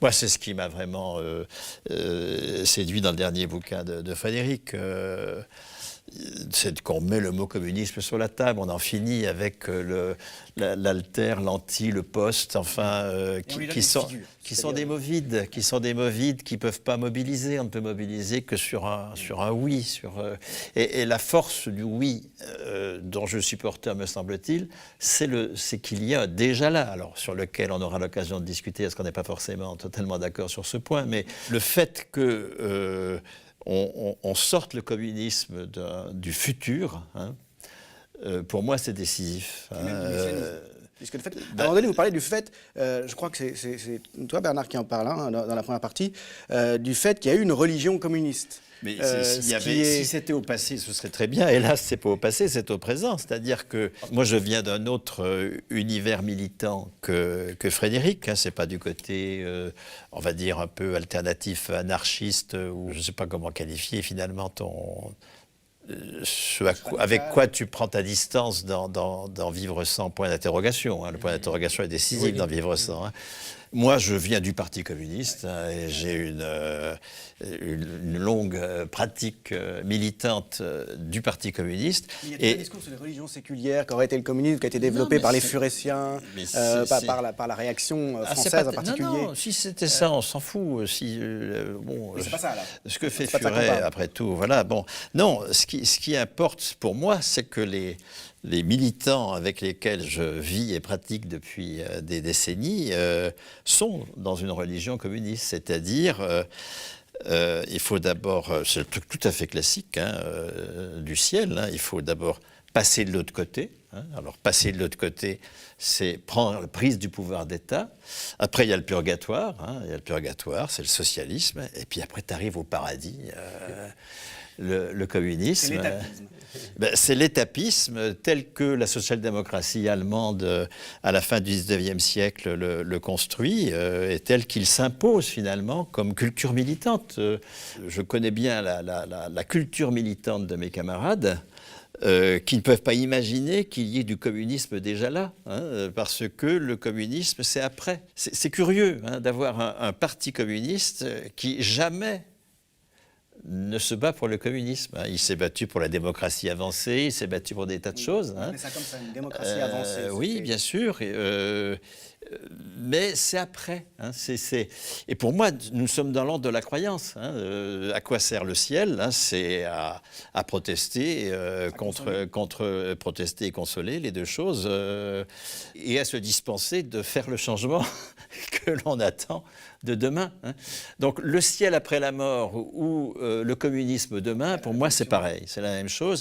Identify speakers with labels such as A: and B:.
A: Moi, c'est ce qui m'a vraiment séduit dans le dernier bouquin de Frédéric. C'est qu'on met le mot communisme sur la table, on en finit avec l'alter, l'anti, le post, enfin, qui sont des mots vides, qui ne peuvent pas mobiliser. On ne peut mobiliser que sur un oui. Et la force du oui, dont je suis porteur, me semble-t-il, c'est qu'il y a déjà là, alors sur lequel on aura l'occasion de discuter, parce qu'on n'est pas forcément totalement d'accord sur ce point, mais le fait que on sorte le communisme du futur, hein, pour moi, c'est décisif.
B: Puisque le fait, à un moment donné, vous parlez du fait, je crois que c'est toi, Bernard, qui en parle hein, dans la première partie, du fait qu'il y a eu une religion communiste.
A: Mais si c'était au passé, ce serait très bien. Hélas, c'est pas au passé, c'est au présent. C'est-à-dire que moi, je viens d'un autre univers militant que Frédéric. Hein. C'est pas du côté, on va dire, un peu alternatif, anarchiste, ou je sais pas comment qualifier finalement avec quoi tu prends ta distance dans Vivre sans point d'interrogation. Hein. Le point d'interrogation est décisif dans Vivre sans. Hein. Moi, je viens du Parti communiste hein, et j'ai une longue pratique militante du Parti communiste.
B: Il y a des discours sur les religions séculières qui auraient été le communisme, qui a été développé par les Furétiens, par la réaction française en particulier.
A: Non, si c'était ça, on s'en fout.
B: C'est pas ça, là.
A: Ce que fait Furet, après tout, voilà. Bon, non, ce qui importe pour moi, c'est que les militants avec lesquels je vis et pratique depuis des décennies sont dans une religion communiste, c'est-à-dire il faut d'abord, c'est le truc tout à fait classique hein, du ciel, hein, il faut d'abord passer de l'autre côté. Hein. Alors passer de l'autre côté, c'est prendre la prise du pouvoir d'État. Après, il y a le purgatoire, hein, il y a le purgatoire, c'est le socialisme, et puis après, tu arrives au paradis. Le communisme, c'est l'étapisme tel que la social-démocratie allemande à la fin du 19e siècle le construit et tel qu'il s'impose finalement comme culture militante. Je connais bien la culture militante de mes camarades qui ne peuvent pas imaginer qu'il y ait du communisme déjà là, hein, parce que le communisme c'est après. C'est curieux hein, d'avoir un parti communiste qui jamais ne se bat pour le communisme. Hein. Il s'est battu pour la démocratie avancée, il s'est battu pour des tas de choses. Hein.
B: Mais ça comme ça, une démocratie avancée.
A: Oui, bien sûr. Mais c'est après. Hein. Et pour moi, nous sommes dans l'ordre de la croyance. Hein. À quoi sert le ciel hein? C'est à protester contre protester et consoler, les deux choses, et à se dispenser de faire le changement que l'on attend de demain. Hein. Donc le ciel après la mort ou le communisme demain, pour moi, c'est pareil. C'est la même chose.